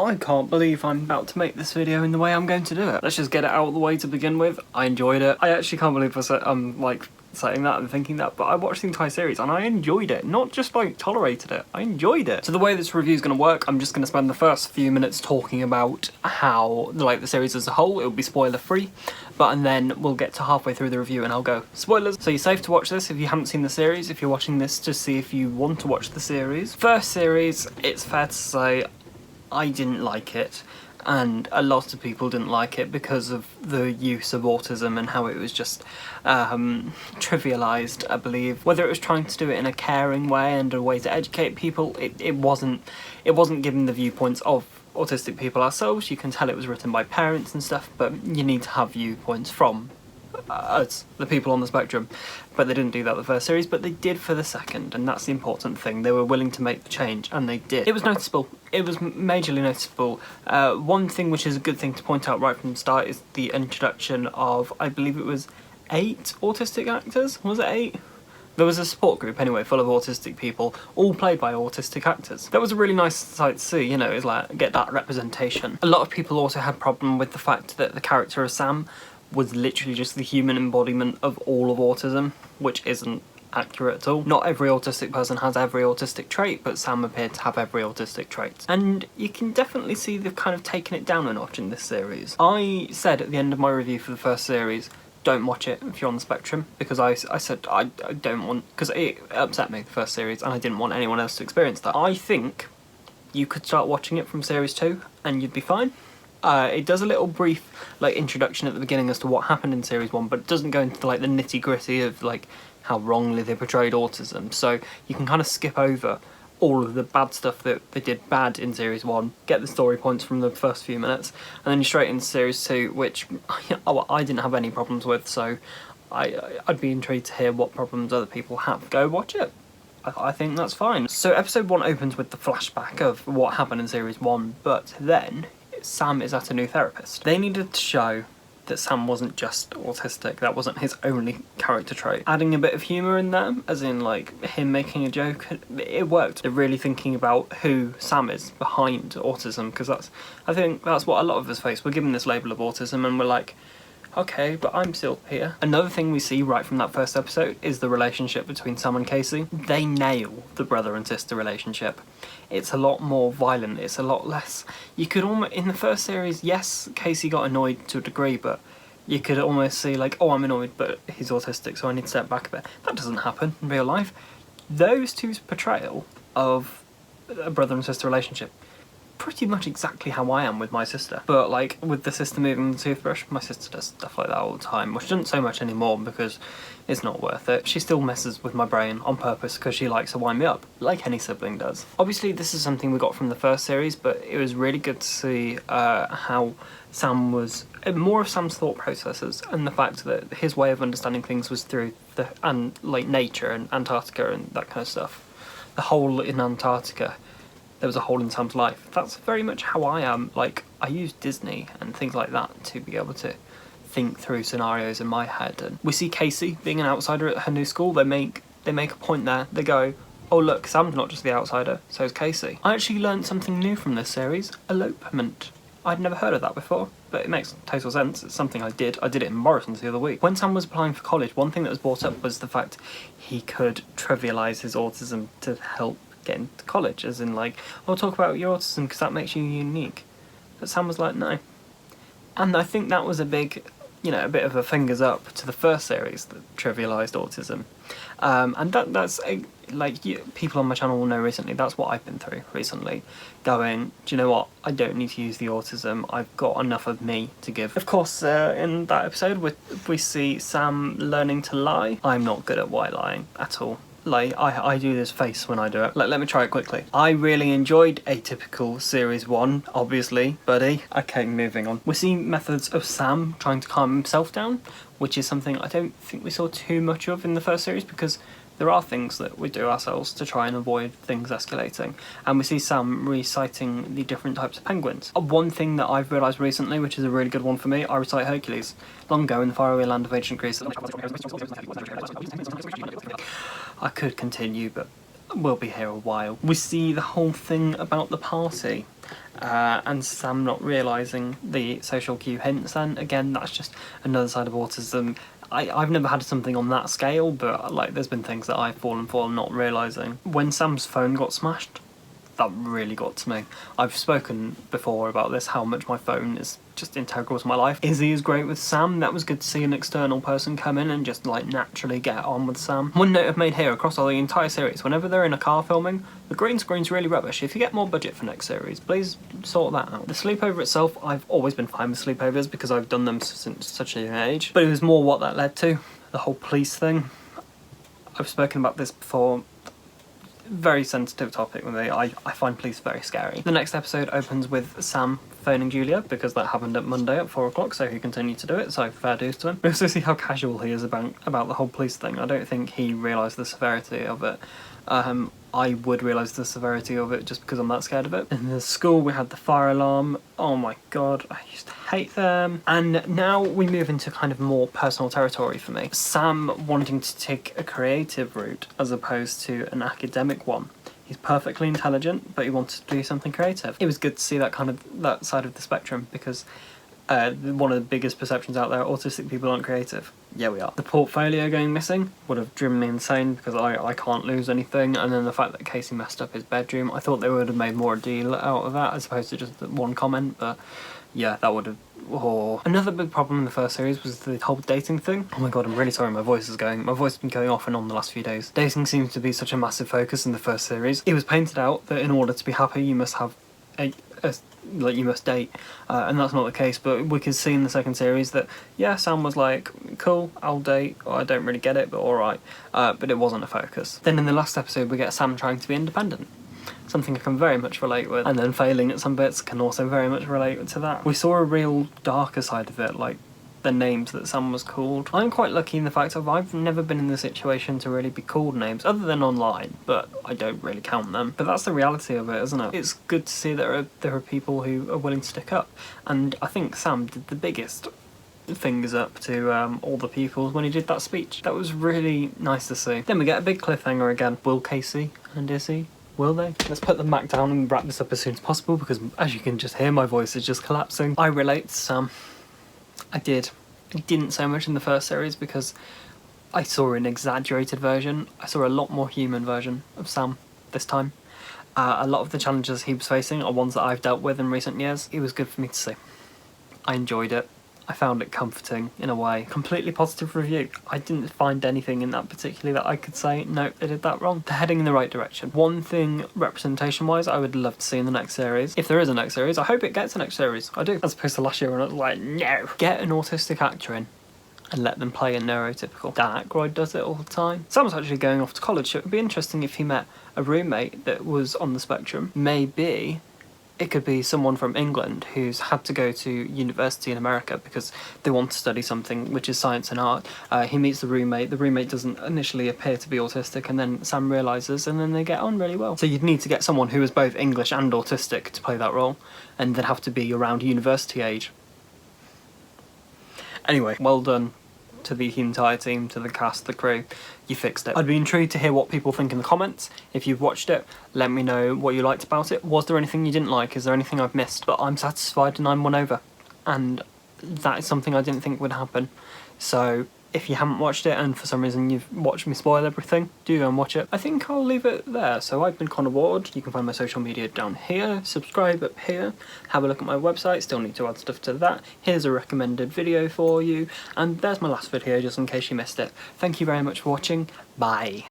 I can't believe I'm about to make this video in the way I'm going to do it. Let's just get it out of the way to begin with. I enjoyed it. I actually can't believe I'm like saying that and thinking that, but I watched the entire series and I enjoyed it. Not just like tolerated it, I enjoyed it. So the way this review is going to work, I'm just going to spend the first few minutes talking about how the series as a whole. It'll be spoiler free, and then we'll get to halfway through the review and I'll go spoilers. So you're safe to watch this if you haven't seen the series. If you're watching this, just see if you want to watch the series. First series, it's fair to say I didn't like it, and a lot of people didn't like it because of the use of autism and how it was just trivialised, I believe. Whether it was trying to do it in a caring way and a way to educate people, it wasn't giving the viewpoints of autistic people ourselves. You can tell it was written by parents and stuff, but you need to have viewpoints from us, the people on the spectrum. But they didn't do that the first series, but they did for the second, and that's the important thing. They were willing to make the change, and they did. It was noticeable. It was majorly noticeable. One thing which is a good thing to point out right from the start is the introduction of, I believe it was 8 autistic actors? Was it 8? There was a support group anyway, full of autistic people, all played by autistic actors. That was a really nice sight to see, you know, is like, get that representation. A lot of people also had a problem with the fact that the character of Sam was literally just the human embodiment of all of autism, which isn't accurate at all. Not every autistic person has every autistic trait, but Sam appeared to have every autistic trait. And you can definitely see they've kind of taken it down a notch in this series. I said at the end of my review for the first series, don't watch it if you're on the spectrum, because I said I don't want, because it upset me, the first series, and I didn't want anyone else to experience that. I think you could start watching it from series 2 and you'd be fine. It does a little brief introduction at the beginning as to what happened in series 1, but it doesn't go into the nitty gritty of how wrongly they portrayed autism. So you can kind of skip over all of the bad stuff that they did bad in series 1, get the story points from the first few minutes, and then you're straight into series 2, which I didn't have any problems with. So I'd be intrigued to hear what problems other people have. Go watch it. I think that's fine. So episode 1 opens with the flashback of what happened in series 1, but then Sam is at a new therapist. They needed to show that Sam wasn't just autistic, that wasn't his only character trait. Adding a bit of humour in there, as in him making a joke, it worked. They're really thinking about who Sam is behind autism, because I think that's what a lot of us face. We're given this label of autism and we're like, okay, but I'm still here. Another thing we see right from that first episode is the relationship between Sam and Casey. They nail the brother and sister relationship. It's a lot more violent, it's a lot less. You could almost, in the first series, yes, Casey got annoyed to a degree, but you could almost see oh, I'm annoyed, but he's autistic, so I need to step back a bit. That doesn't happen in real life. Those two's portrayal of a brother and sister relationship, pretty much exactly how I am with my sister. But with the sister moving the toothbrush, my sister does stuff like that all the time, which doesn't so much anymore because it's not worth it. She still messes with my brain on purpose because she likes to wind me up, like any sibling does. Obviously this is something we got from the first series, but it was really good to see how Sam was, more of Sam's thought processes, and the fact that his way of understanding things was through nature and Antarctica and that kind of stuff. The hole in Antarctica, there was a hole in Sam's life. That's very much how I am. I use Disney and things like that to be able to think through scenarios in my head. And we see Casey being an outsider at her new school. They make a point there. They go, oh look, Sam's not just the outsider, so is Casey. I actually learned something new from this series, elopement. I'd never heard of that before, but it makes total sense. It's something I did. I did it in Morrison's the other week. When Sam was applying for college, one thing that was brought up was the fact he could trivialise his autism to help get into college, as in I'll talk about your autism because that makes you unique. But Sam was like, no. And I think that was a big, a bit of a fingers up to the first series that trivialised autism. And that's people on my channel will know recently, that's what I've been through recently, going, do you know what, I don't need to use the autism, I've got enough of me to give. Of course, in that episode we see Sam learning to lie. I'm not good at white lying at all. I do this face when I do it. Let me try it quickly. I really enjoyed Atypical Series 1, obviously, buddy. Okay, moving on. We see methods of Sam trying to calm himself down, which is something I don't think we saw too much of in the first series, because there are things that we do ourselves to try and avoid things escalating. And we see Sam reciting the different types of penguins. One thing that I've realised recently, which is a really good one for me, I recite Hercules. Long ago in the faraway land of ancient Greece. I could continue, but we'll be here a while. We see the whole thing about the party. and Sam not realising the social cue hints. And again, that's just another side of autism. I've never had something on that scale, but like there's been things that I've fallen for not realising. When Sam's phone got smashed, that really got to me. I've spoken before about this, how much my phone is just integral to my life. Izzy is great with Sam. That was good to see an external person come in and just like naturally get on with Sam. One note I've made here across the entire series, whenever they're in a car filming, the green screen's really rubbish. If you get more budget for next series, please sort that out. The sleepover itself, I've always been fine with sleepovers because I've done them since such a young age, but it was more what that led to. The whole police thing. I've spoken about this before. Very sensitive topic with me. I find police very scary. The next episode opens with Sam phoning Julia, because that happened at Monday at 4 o'clock, so he continued to do it, so fair dues to him. We also see how casual he is about the whole police thing. I don't think he realised the severity of it. I would realise the severity of it just because I'm that scared of it. In the school we had the fire alarm. Oh my god, I used to hate them. And now we move into kind of more personal territory for me. Sam wanting to take a creative route as opposed to an academic one. He's perfectly intelligent, but he wanted to do something creative. It was good to see that that side of the spectrum, because one of the biggest perceptions out there, autistic people aren't creative. Yeah, we are. The portfolio going missing would have driven me insane, because I can't lose anything, and then the fact that Casey messed up his bedroom, I thought they would have made more deal out of that as opposed to just one comment, but yeah, that would have... Oh. Another big problem in the first series was the whole dating thing. Oh my god, I'm really sorry, my voice has been going off and on the last few days. Dating seems to be such a massive focus in the first series. It was painted out that in order to be happy you must have you must date, and that's not the case, but we can see in the second series that yeah, Sam was like, cool, I'll date, or I don't really get it, but alright, but it wasn't a focus. Then in the last episode we get Sam trying to be independent, something I can very much relate with, and then failing at some bits can also very much relate to that. We saw a real darker side of it, like the names that Sam was called. I'm quite lucky in the fact that I've never been in the situation to really be called names, other than online, but I don't really count them. But that's the reality of it, isn't it? It's good to see that there are people who are willing to stick up, and I think Sam did the biggest fingers up to all the people when he did that speech. That was really nice to see. Then we get a big cliffhanger again. Will Casey and Izzy? Will they? Let's put them back down and wrap this up as soon as possible, because as you can just hear, my voice is just collapsing. I relate to Sam. I did. I didn't so much in the first series because I saw an exaggerated version. I saw a lot more human version of Sam this time. A lot of the challenges he was facing are ones that I've dealt with in recent years. It was good for me to see. I enjoyed it. I found it comforting in a way. Completely positive review. I didn't find anything in that particularly that I could say, no, they did that wrong. They're heading in the right direction. One thing, representation-wise, I would love to see in the next series. If there is a next series, I hope it gets a next series. I do. As opposed to last year when I was like, no. Get an autistic actor in and let them play a neurotypical. Dan Aykroyd does it all the time. Sam's actually going off to college, so it would be interesting if he met a roommate that was on the spectrum. Maybe it could be someone from England who's had to go to university in America because they want to study something which is science and art. He meets the roommate doesn't initially appear to be autistic, and then Sam realises, and then they get on really well. So you'd need to get someone who is both English and autistic to play that role, and they'd have to be around university age. Anyway, well done to the entire team, to the cast, the crew. You fixed it. I'd be intrigued to hear what people think in the comments. If you've watched it, let me know what you liked about it. Was there anything you didn't like? Is there anything I've missed? But I'm satisfied and I'm won over. And that is something I didn't think would happen. So if you haven't watched it and for some reason you've watched me spoil everything, do go and watch it. I think I'll leave it there. So I've been Connor Ward. You can find my social media down here. Subscribe up here. Have a look at my website. Still need to add stuff to that. Here's a recommended video for you. And there's my last video just in case you missed it. Thank you very much for watching. Bye.